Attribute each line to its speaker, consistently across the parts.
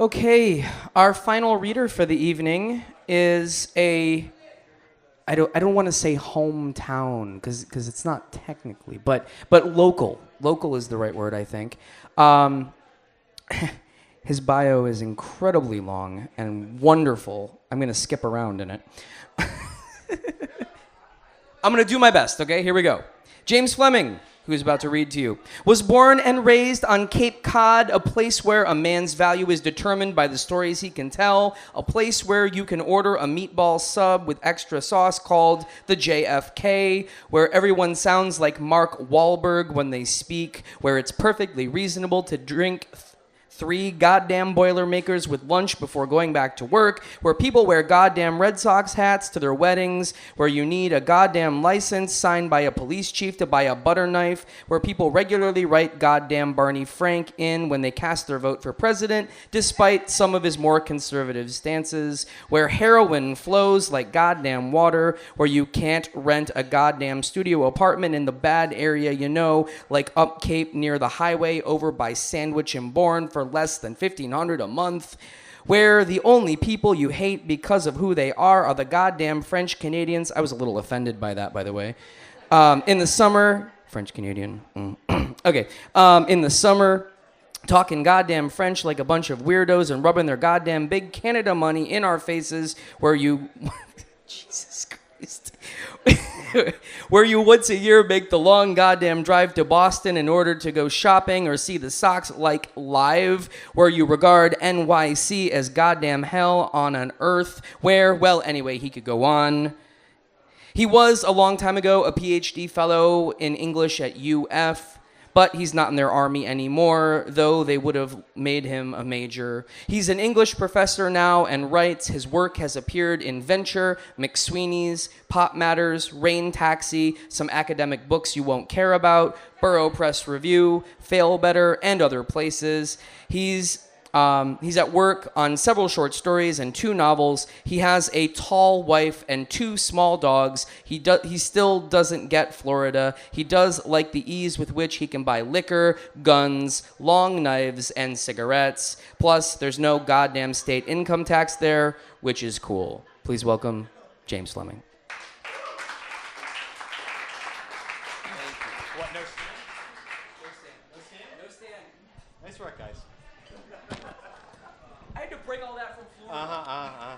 Speaker 1: Okay, our final reader for the evening is I don't want to say hometown because it's not technically, but local. Local is the right word, I think. Um, his bio is incredibly long and wonderful. I'm going to skip around in it. I'm going to do my best, okay? Here we go. James Fleming, who is about to read to you, was born and raised on Cape Cod, a place where a man's value is determined by the stories he can tell, a place where you can order a meatball sub with extra sauce called the JFK, where everyone sounds like Mark Wahlberg when they speak, where it's perfectly reasonable to drink 3 goddamn Boilermakers with lunch before going back to work, where people wear goddamn Red Sox hats to their weddings, where you need a goddamn license signed by a police chief to buy a butter knife, where people regularly write goddamn Barney Frank in when they cast their vote for president, despite some of his more conservative stances, where heroin flows like goddamn water, where you can't rent a goddamn studio apartment in the bad area like up Cape near the highway over by Sandwich and Bourne for less than $1,500 a month, where the only people you hate because of who they are the goddamn French Canadians. I was a little offended by that, by the way. In the summer, French Canadian. Okay. In the summer, talking goddamn French like a bunch of weirdos and rubbing their goddamn big Canada money in our faces, where you... Jesus Christ. Where you once a year make the long goddamn drive to Boston in order to go shopping or see the Sox like live, where you regard NYC as goddamn hell on an earth where, well, anyway, he could go on. He was, a long time ago, a PhD fellow in English at UF, but he's not in their army anymore, though they would have made him a major. He's an English professor now and writes. His work has appeared in Venture, McSweeney's, Pop Matters, Rain Taxi, some academic books you won't care about, Burrow Press Review, Fail Better, and other places. He's at work on several short stories and 2 novels. He has a tall wife and 2 small dogs. He still doesn't get Florida. He does like the ease with which he can buy liquor, guns, long knives, and cigarettes. Plus, there's no goddamn state income tax there, which is cool. Please welcome James Fleming.
Speaker 2: What, no stand? No stand? Nice work, guys.
Speaker 1: I had to bring all that from Florida.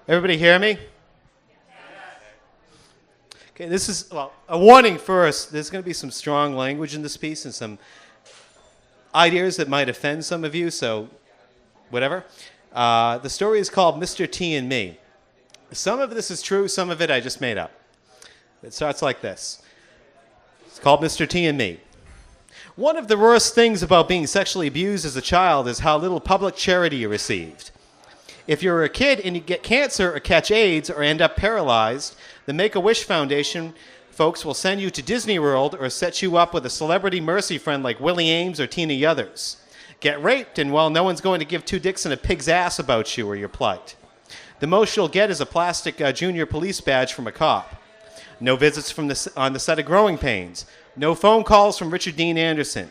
Speaker 2: Everybody hear me? Okay, this is, a warning first. There's going to be some strong language in this piece and some ideas that might offend some of you, so whatever. The story is called Mr. T and Me. Some of this is true, some of it I just made up. It starts like this. It's called Mr. T and Me. One of the worst things about being sexually abused as a child is how little public charity you received. If you're a kid and you get cancer or catch AIDS or end up paralyzed, the Make-A-Wish Foundation folks will send you to Disney World or set you up with a celebrity mercy friend like Willie Ames or Tina Yothers. Get raped and, well, no one's going to give 2 dicks and a pig's ass about you or your plight. The most you'll get is a plastic junior police badge from a cop. No visits on the set of Growing Pains. No phone calls from Richard Dean Anderson.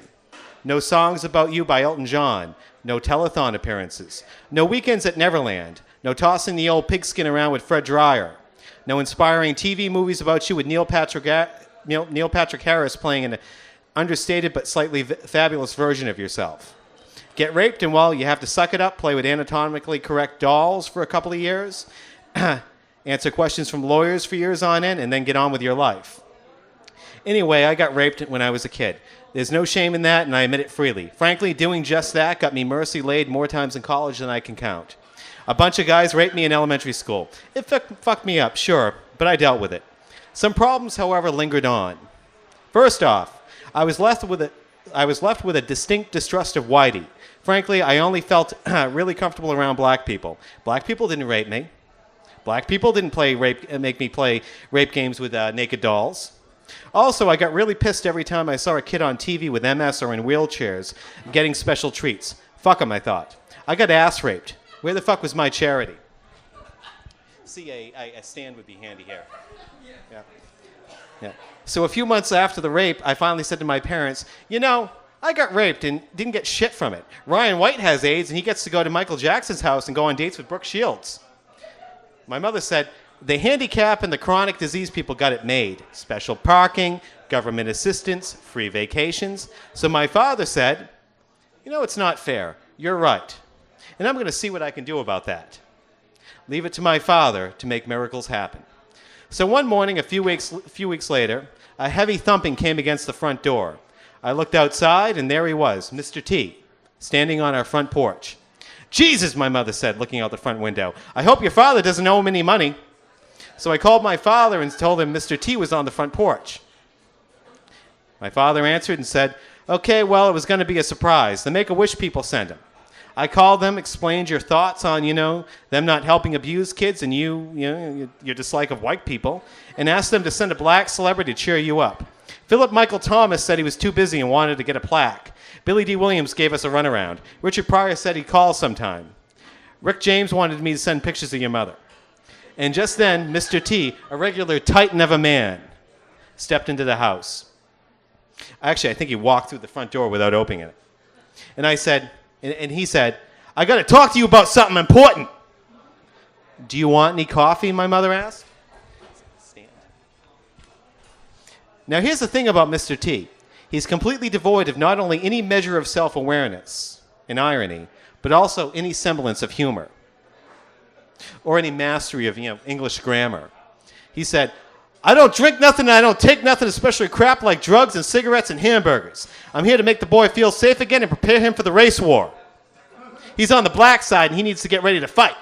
Speaker 2: No songs about you by Elton John. No telethon appearances. No weekends at Neverland. No tossing the old pigskin around with Fred Dreyer. No inspiring TV movies about you with Neil Patrick Harris playing an understated but slightly fabulous version of yourself. Get raped and, well, you have to suck it up, play with anatomically correct dolls for a couple of years, answer questions from lawyers for years on end, and then get on with your life. Anyway, I got raped when I was a kid. There's no shame in that, and I admit it freely. Frankly, doing just that got me mercy laid more times in college than I can count. A bunch of guys raped me in elementary school. It fucked me up, sure, but I dealt with it. Some problems, however, lingered on. First off, I was left with a distinct distrust of Whitey. Frankly, I only felt really comfortable around black people. Black people didn't rape me. Black people didn't make me play rape games with naked dolls. Also, I got really pissed every time I saw a kid on TV with MS or in wheelchairs getting special treats. Fuck 'em, I thought. I got ass raped. Where the fuck was my charity? See, a stand would be handy here. Yeah. So a few months after the rape, I finally said to my parents, you know, I got raped and didn't get shit from it. Ryan White has AIDS and he gets to go to Michael Jackson's house and go on dates with Brooke Shields. My mother said, the handicap and the chronic disease people got it made. Special parking, government assistance, free vacations. So my father said, it's not fair. You're right. And I'm going to see what I can do about that. Leave it to my father to make miracles happen. So one morning, a few weeks later, a heavy thumping came against the front door. I looked outside, and there he was, Mr. T, standing on our front porch. Jesus, my mother said, looking out the front window. I hope your father doesn't owe him any money. So I called my father and told him Mr. T was on the front porch. My father answered and said, okay, well, it was going to be a surprise. The Make-A-Wish people sent him. I called them, explained your thoughts on, them not helping abused kids and your dislike of white people, and asked them to send a black celebrity to cheer you up. Philip Michael Thomas said he was too busy and wanted to get a plaque. Billy D. Williams gave us a runaround. Richard Pryor said he'd call sometime. Rick James wanted me to send pictures of your mother. And just then, Mr. T, a regular titan of a man, stepped into the house. Actually, I think he walked through the front door without opening it. And I said, and he said, I got to talk to you about something important. Do you want any coffee? My mother asked. Now, here's the thing about Mr. T. He's completely devoid of not only any measure of self-awareness and irony, but also any semblance of humor or any mastery of English grammar. He said, I don't drink nothing and I don't take nothing, especially crap like drugs and cigarettes and hamburgers. I'm here to make the boy feel safe again and prepare him for the race war. He's on the black side and he needs to get ready to fight.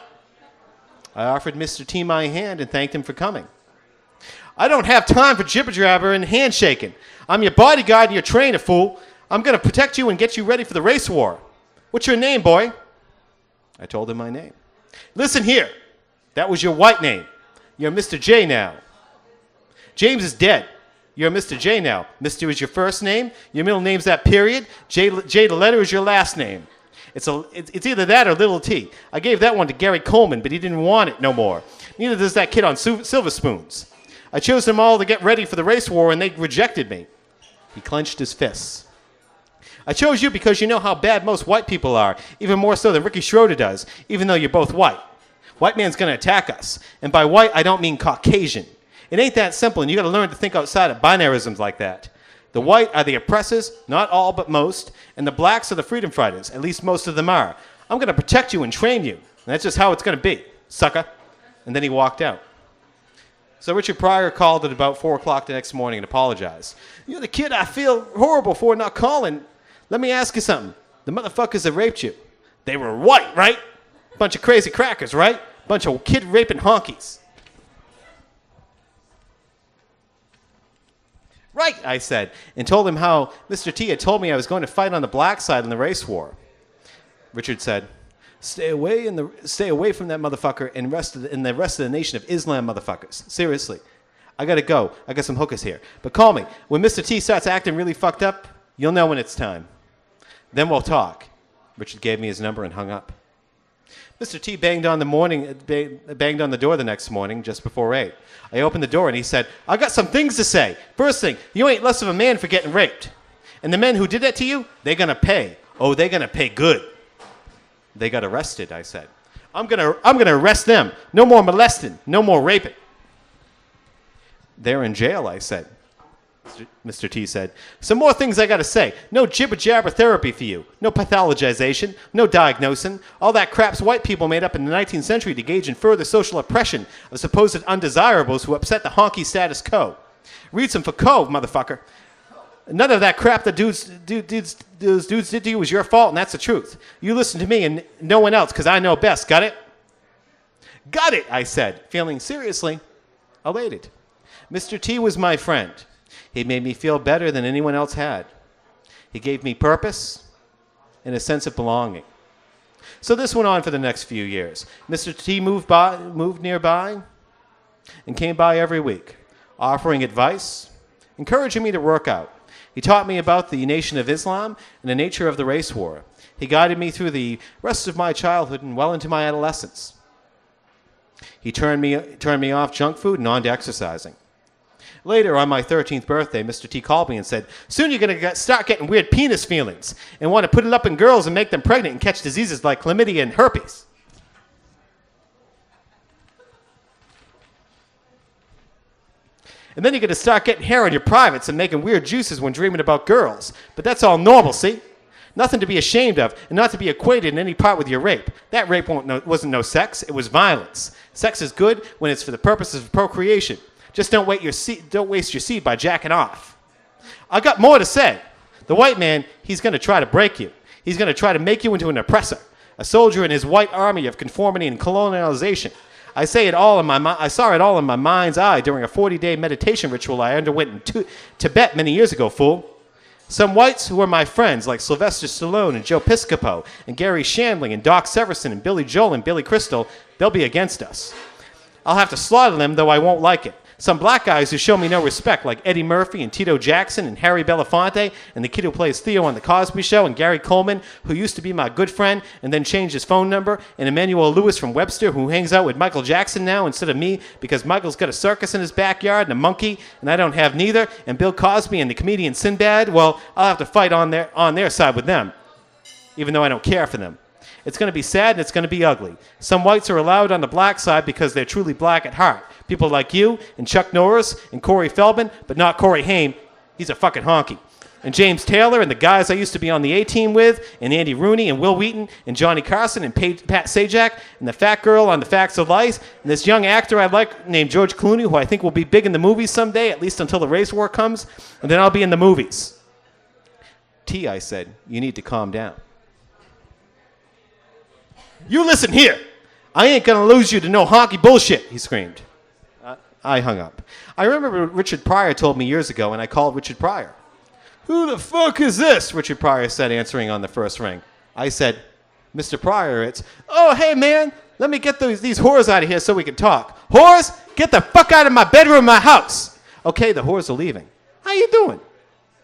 Speaker 2: I offered Mr. T my hand and thanked him for coming. I don't have time for jibber-jabber and handshaking. I'm your bodyguard and your trainer, fool. I'm going to protect you and get you ready for the race war. What's your name, boy? I told him my name. Listen here. That was your white name. You're Mr. J now. James is dead. You're Mr. J now. Mr. is your first name. Your middle name's that period. J the letter is your last name. It's either that or little T. I gave that one to Gary Coleman, but he didn't want it no more. Neither does that kid on Silver Spoons. I chose them all to get ready for the race war, and they rejected me. He clenched his fists. I chose you because you know how bad most white people are, even more so than Ricky Schroeder does, even though you're both white. White man's going to attack us. And by white, I don't mean Caucasian. It ain't that simple, and you got to learn to think outside of binarisms like that. The white are the oppressors, not all but most, and the blacks are the freedom fighters, at least most of them are. I'm going to protect you and train you. And that's just how it's going to be, sucker. And then he walked out. So Richard Pryor called at about 4 o'clock the next morning and apologized. You're the kid I feel horrible for not calling. Let me ask you something. The motherfuckers that raped you, they were white, right? Bunch of crazy crackers, right? Bunch of kid-raping honkies. Right, I said, and told him how Mr. T had told me I was going to fight on the black side in the race war. Richard said, Stay away from that motherfucker and the rest of the Nation of Islam motherfuckers. Seriously. I got to go. I got some hookers here. But call me. When Mr. T starts acting really fucked up, you'll know when it's time. Then we'll talk. Richard gave me his number and hung up. Mr. T banged on the door the next morning just before 8. I opened the door and he said, I got some things to say. First thing, you ain't less of a man for getting raped. And the men who did that to you, they're going to pay. Oh, they're going to pay good. They got arrested, I said. I'm gonna arrest them. No more molesting. No more raping. They're in jail, I said. Mr. T said, some more things I got to say. No jibber-jabber therapy for you. No pathologization. No diagnosing. All that crap's white people made up in the 19th century to gauge in further social oppression of supposed undesirables who upset the honky status quo. Read some Foucault, motherfucker. None of that crap that those dudes did to you was your fault, and that's the truth. You listen to me and no one else, because I know best. Got it? Got it, I said, feeling seriously elated. Mr. T was my friend. He made me feel better than anyone else had. He gave me purpose and a sense of belonging. So this went on for the next few years. Mr. T moved nearby and came by every week, offering advice, encouraging me to work out. He taught me about the Nation of Islam and the nature of the race war. He guided me through the rest of my childhood and well into my adolescence. He turned me off junk food and on to exercising. Later, on my 13th birthday, Mr. T called me and said, soon you're going to start getting weird penis feelings and want to put it up in girls and make them pregnant and catch diseases like chlamydia and herpes. And then you're going to start getting hair on your privates and making weird juices when dreaming about girls. But that's all normal, see? Nothing to be ashamed of, and not to be equated in any part with your rape. That rape wasn't no sex, it was violence. Sex is good when it's for the purposes of procreation. Just don't waste your seed by jacking off. I got more to say. The white man, he's going to try to break you. He's going to try to make you into an oppressor, a soldier in his white army of conformity and colonialization. I saw it all in my mind's eye during a 40-day meditation ritual I underwent in Tibet many years ago, fool. Some whites who were my friends, like Sylvester Stallone and Joe Piscopo and Gary Shandling and Doc Severinsen and Billy Joel and Billy Crystal, they'll be against us. I'll have to slaughter them, though I won't like it. Some black guys who show me no respect, like Eddie Murphy and Tito Jackson and Harry Belafonte and the kid who plays Theo on The Cosby Show and Gary Coleman, who used to be my good friend and then changed his phone number, and Emmanuel Lewis from Webster, who hangs out with Michael Jackson now instead of me because Michael's got a circus in his backyard and a monkey, and I don't have neither, and Bill Cosby and the comedian Sinbad, well, I'll have to fight on their side with them, even though I don't care for them. It's going to be sad and it's going to be ugly. Some whites are allowed on the black side because they're truly black at heart. People like you and Chuck Norris and Corey Feldman, but not Corey Haim. He's a fucking honky. And James Taylor and the guys I used to be on the A-Team with, and Andy Rooney and Will Wheaton and Johnny Carson and Pat Sajak and the fat girl on The Facts of Life and this young actor I like named George Clooney, who I think will be big in the movies someday, at least until the race war comes, and then I'll be in the movies. T, I said, you need to calm down. You listen here. I ain't going to lose you to no honky bullshit, he screamed. I hung up. I remember what Richard Pryor told me years ago, and I called Richard Pryor. Who the fuck is this? Richard Pryor said, answering on the first ring. I said, Mr. Pryor, it's, oh, hey, man, let me get these whores out of here so we can talk. Whores, get the fuck out of my bedroom, my house. Okay, the whores are leaving. How you doing?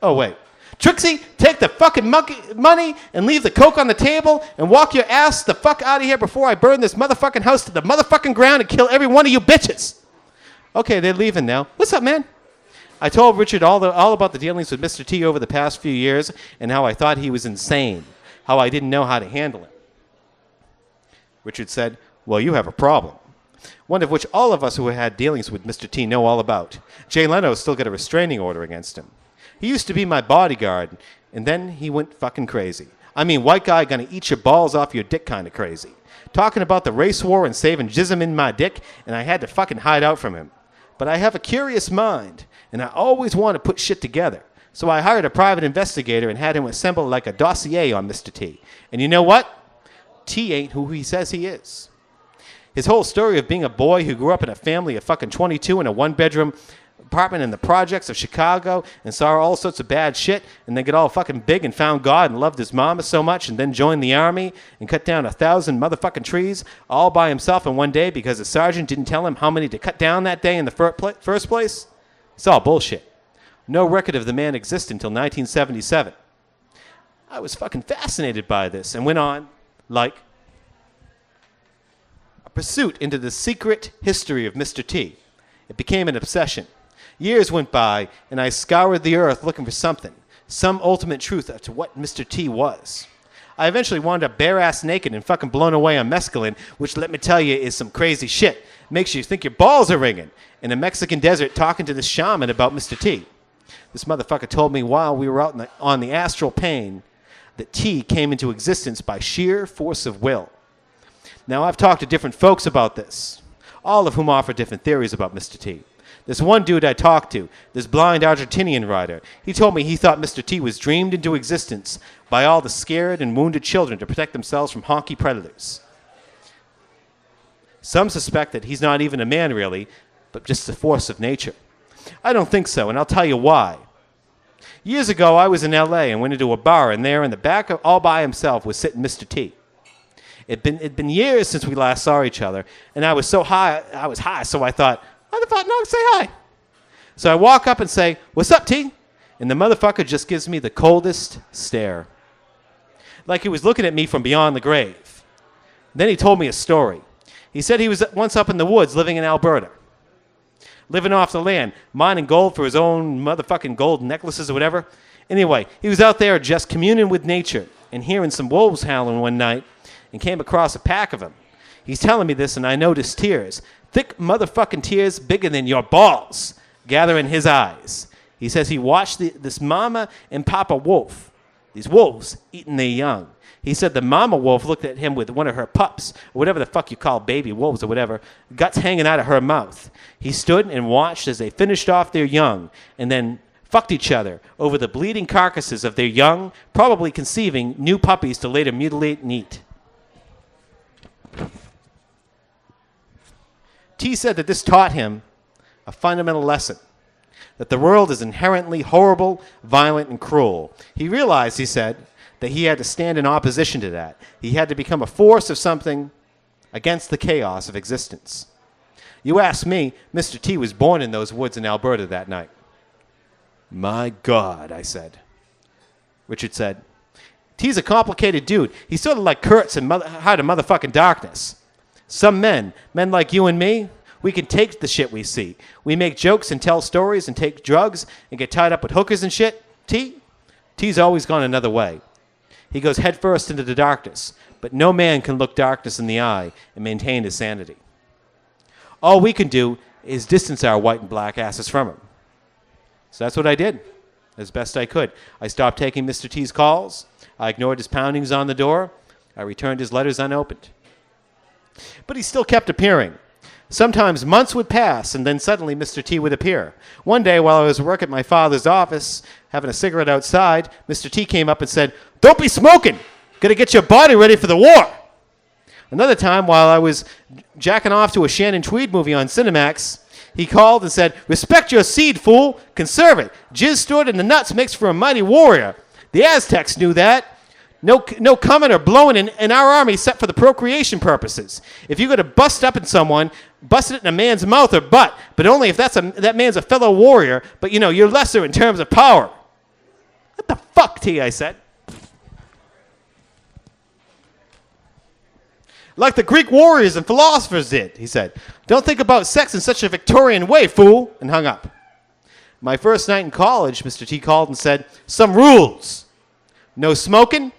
Speaker 2: Oh, wait. Trixie, take the fucking money and leave the coke on the table and walk your ass the fuck out of here before I burn this motherfucking house to the motherfucking ground and kill every one of you bitches. Okay, they're leaving now. What's up, man? I told Richard all about the dealings with Mr. T over the past few years and how I thought he was insane, how I didn't know how to handle him. Richard said, well, you have a problem. One of which all of us who had dealings with Mr. T know all about. Jay Leno's still got a restraining order against him. He used to be my bodyguard, and then he went fucking crazy. I mean, white guy gonna eat your balls off your dick kind of crazy. Talking about the race war and saving jism in my dick, and I had to fucking hide out from him. But I have a curious mind, and I always want to put shit together. So I hired a private investigator and had him assemble like a dossier on Mr. T. And you know what? T ain't who he says he is. His whole story of being a boy who grew up in a family of fucking 22 in a one-bedroom apartment in the projects of Chicago and saw all sorts of bad shit and then got all fucking big and found God and loved his mama so much and then joined the army and cut down 1,000 motherfucking trees all by himself in one day because the sergeant didn't tell him how many to cut down that day in the first place? It's all bullshit. No record of the man existed until 1977. I was fucking fascinated by this and went on like a pursuit into the secret history of Mr. T. It became an obsession. Years went by, and I scoured the earth looking for something, some ultimate truth as to what Mr. T was. I eventually wound up bare-ass naked and fucking blown away on mescaline, which, let me tell you, is some crazy shit. Makes you think your balls are ringing. In a Mexican desert talking to this shaman about Mr. T. This motherfucker told me while we were out on the astral plane that T came into existence by sheer force of will. Now, I've talked to different folks about this, all of whom offer different theories about Mr. T. This one dude I talked to, this blind Argentinian writer, he told me he thought Mr. T was dreamed into existence by all the scared and wounded children to protect themselves from honky predators. Some suspect that he's not even a man really, but just a force of nature. I don't think so, and I'll tell you why. Years ago, I was in L.A. and went into a bar, and there in the back, all by himself, was sitting Mr. T. It'd been years since we last saw each other, and I was high, so I thought, why the fuck not say hi? So I walk up and say, what's up, T? And the motherfucker just gives me the coldest stare. Like he was looking at me from beyond the grave. Then he told me a story. He said he was once up in the woods living in Alberta. living off the land, mining gold for his own motherfucking gold necklaces or whatever. Anyway, he was out there just communing with nature and hearing some wolves howling one night and came across a pack of them. He's telling me this, and I noticed tears, thick motherfucking tears bigger than your balls, gather in his eyes. He says he watched this mama and papa wolf, these wolves, eating their young. He said the mama wolf looked at him with one of her pups, or whatever the fuck you call baby wolves or whatever, guts hanging out of her mouth. He stood and watched as they finished off their young and then fucked each other over the bleeding carcasses of their young, probably conceiving new puppies to later mutilate and eat. T said that this taught him a fundamental lesson, that the world is inherently horrible, violent, and cruel. He realized, he said, that he had to stand in opposition to that. He had to become a force of something against the chaos of existence. You ask me, Mr. T was born in those woods in Alberta that night. My God, I said. Richard said, T's a complicated dude. He's sort of like Kurtz in Heart of Motherfucking Darkness. Some men like you and me, we can take the shit we see. We make jokes and tell stories and take drugs and get tied up with hookers and shit. T's always gone another way. He goes headfirst into the darkness, but no man can look darkness in the eye and maintain his sanity. All we can do is distance our white and black asses from him. So that's what I did, as best I could. I stopped taking Mr. T's calls. I ignored his poundings on the door. I returned his letters unopened. But he still kept appearing. Sometimes months would pass, and then suddenly Mr. T would appear. One day, while I was at work at my father's office, having a cigarette outside, Mr. T came up and said, "Don't be smoking! Gotta get your body ready for the war!" Another time, while I was jacking off to a Shannon Tweed movie on Cinemax, he called and said, "Respect your seed, fool! Conserve it! Jizz stored in the nuts makes for a mighty warrior. The Aztecs knew that. No coming or blowing in our army except for the procreation purposes. If you're going to bust up in someone, bust it in a man's mouth or butt, but only if that man's a fellow warrior, but you're lesser in terms of power." What the fuck, T, I said. "Like the Greek warriors and philosophers did," he said. "Don't think about sex in such a Victorian way, fool," and hung up. My first night in college, Mr. T called and said, "Some rules. No smoking.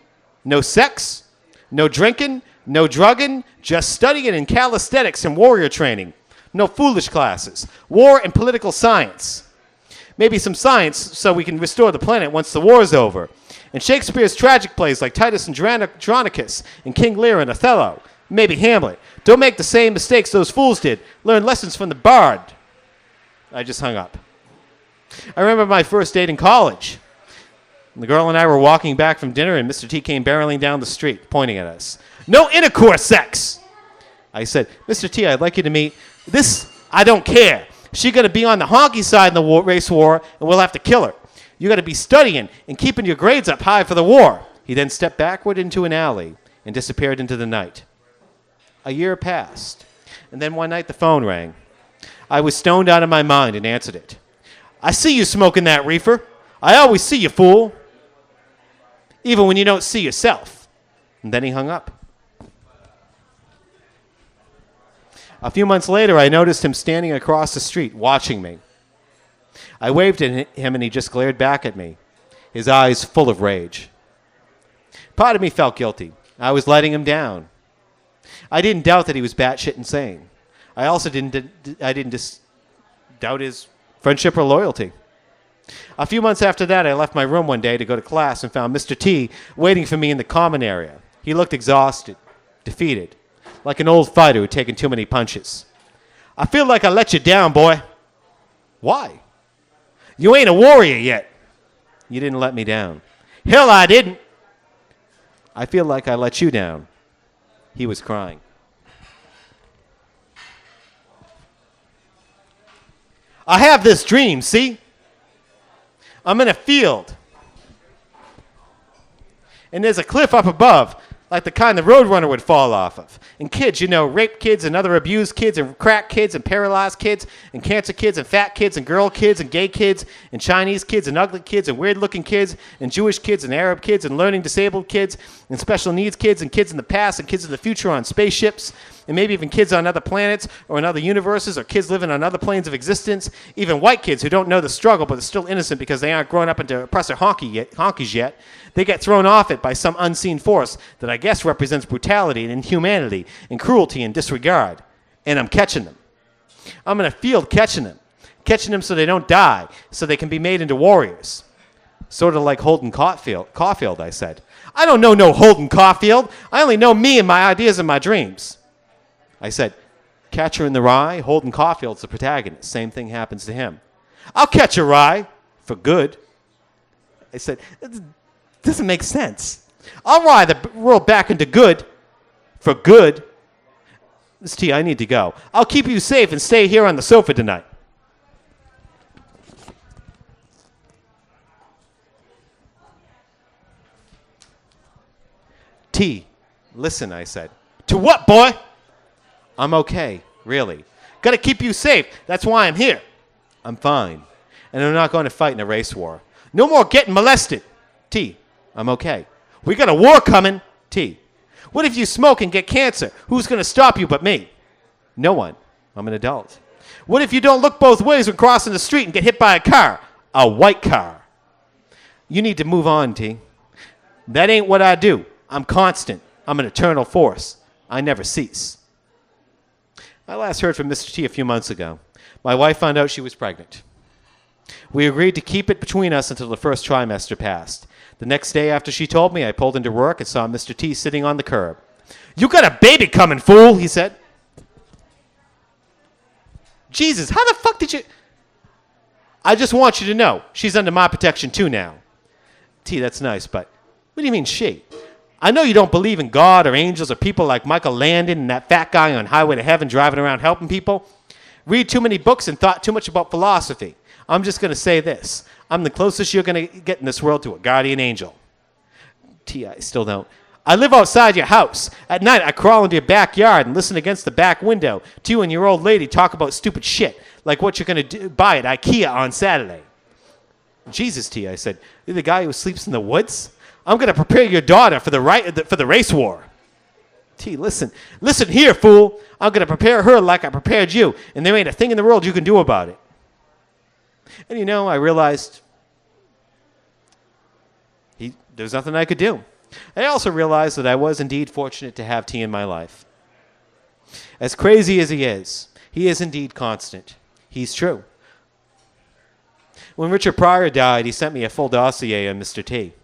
Speaker 2: No sex, no drinking, no drugging, just studying and calisthenics and warrior training. No foolish classes. War and political science. Maybe some science so we can restore the planet once the war's over. And Shakespeare's tragic plays like Titus and Andronicus and King Lear and Othello. Maybe Hamlet. Don't make the same mistakes those fools did. Learn lessons from the bard." I just hung up. I remember my first date in college. The girl and I were walking back from dinner, and Mr. T came barreling down the street, pointing at us. "No intercourse sex!" I said, "Mr. T, I'd like you to meet this. I don't care. She's going to be on the honky side in the race war, and we'll have to kill her. You got to be studying and keeping your grades up high for the war." He then stepped backward into an alley and disappeared into the night. A year passed, and then one night the phone rang. I was stoned out of my mind and answered it. "I see you smoking that reefer. I always see you, fool. Even when you don't see yourself." And then he hung up. A few months later, I noticed him standing across the street, watching me. I waved at him, and he just glared back at me, his eyes full of rage. Part of me felt guilty. I was letting him down. I didn't doubt that he was batshit insane. I also didn't doubt his friendship or loyalty. A few months after that, I left my room one day to go to class and found Mr. T waiting for me in the common area. He looked exhausted, defeated, like an old fighter who'd taken too many punches. "I feel like I let you down, boy." "Why?" "You ain't a warrior yet." "You didn't let me down." "Hell, I didn't." "I feel like I let you down." He was crying. "I have this dream, see? I'm in a field, and there's a cliff up above, like the kind the Roadrunner would fall off of. And kids, rape kids and other abused kids and crack kids and paralyzed kids and cancer kids and fat kids and girl kids and gay kids and Chinese kids and ugly kids and weird-looking kids and Jewish kids and Arab kids and learning disabled kids and special needs kids and kids in the past and kids in the future on spaceships and maybe even kids on other planets or in other universes, or kids living on other planes of existence, even white kids who don't know the struggle but are still innocent because they aren't grown up into oppressor honkies yet, they get thrown off it by some unseen force that I guess represents brutality and inhumanity and cruelty and disregard. And I'm catching them. I'm in a field catching them so they don't die, so they can be made into warriors. Sort of like Holden Caulfield, I said. I don't know no Holden Caulfield. I only know me and my ideas and my dreams. I said, Catcher in the Rye, Holden Caulfield's the protagonist. Same thing happens to him. I'll catch a rye for good. I said, it doesn't make sense. I'll rye the world back into good for good. Miss T, I need to go. I'll keep you safe and stay here on the sofa tonight. T, listen, I said. To what, boy? I'm okay, really. Gotta keep you safe. That's why I'm here. I'm fine. And I'm not going to fight in a race war. No more getting molested. T, I'm okay. We got a war coming. T, what if you smoke and get cancer? Who's going to stop you but me? No one. I'm an adult. What if you don't look both ways when crossing the street and get hit by a car? A white car. You need to move on, T. That ain't what I do. I'm constant. I'm an eternal force. I never cease. I last heard from Mr. T a few months ago. My wife found out she was pregnant. We agreed to keep it between us until the first trimester passed. The next day after she told me, I pulled into work and saw Mr. T sitting on the curb. You got a baby coming, fool, he said. Jesus, how the fuck did you... I just want you to know, she's under my protection too now. T, that's nice, but what do you mean she? I know you don't believe in God or angels or people like Michael Landon and that fat guy on Highway to Heaven driving around helping people. Read too many books and thought too much about philosophy. I'm just going to say this. I'm the closest you're going to get in this world to a guardian angel. T, I still don't. I live outside your house. At night, I crawl into your backyard and listen against the back window to you and your old lady talk about stupid shit, like what you're going to buy at IKEA on Saturday. Jesus, T, I said. You're the guy who sleeps in the woods? I'm going to prepare your daughter for the race war. T, listen here, fool. I'm going to prepare her like I prepared you, and there ain't a thing in the world you can do about it. And you know, I realized there was nothing I could do. I also realized that I was indeed fortunate to have T in my life. As crazy as he is indeed constant. He's true. When Richard Pryor died, he sent me a full dossier on Mr. T.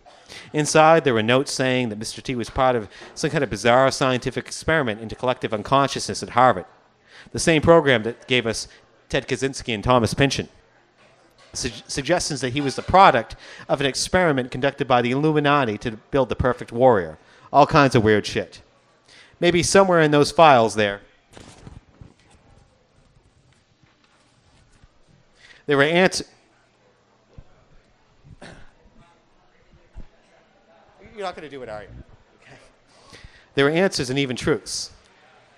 Speaker 2: Inside, there were notes saying that Mr. T was part of some kind of bizarre scientific experiment into collective unconsciousness at Harvard, the same program that gave us Ted Kaczynski and Thomas Pynchon. Suggestions that he was the product of an experiment conducted by the Illuminati to build the perfect warrior. All kinds of weird shit. Maybe somewhere in those files there were answers. You're not going to do it, are you? Okay. There were answers and even truths.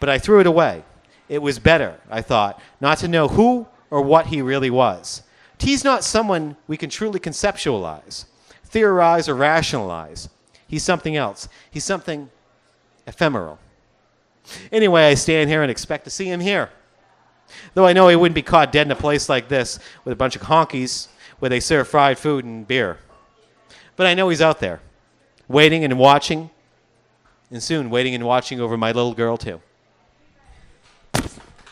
Speaker 2: But I threw it away. It was better, I thought, not to know who or what he really was. T's not someone we can truly conceptualize, theorize, or rationalize. He's something else. He's something ephemeral. Anyway, I stand here and expect to see him here. Though I know he wouldn't be caught dead in a place like this with a bunch of honkies where they serve fried food and beer. But I know he's out there, waiting and watching, and soon waiting and watching over my little girl too.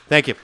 Speaker 2: Thank you.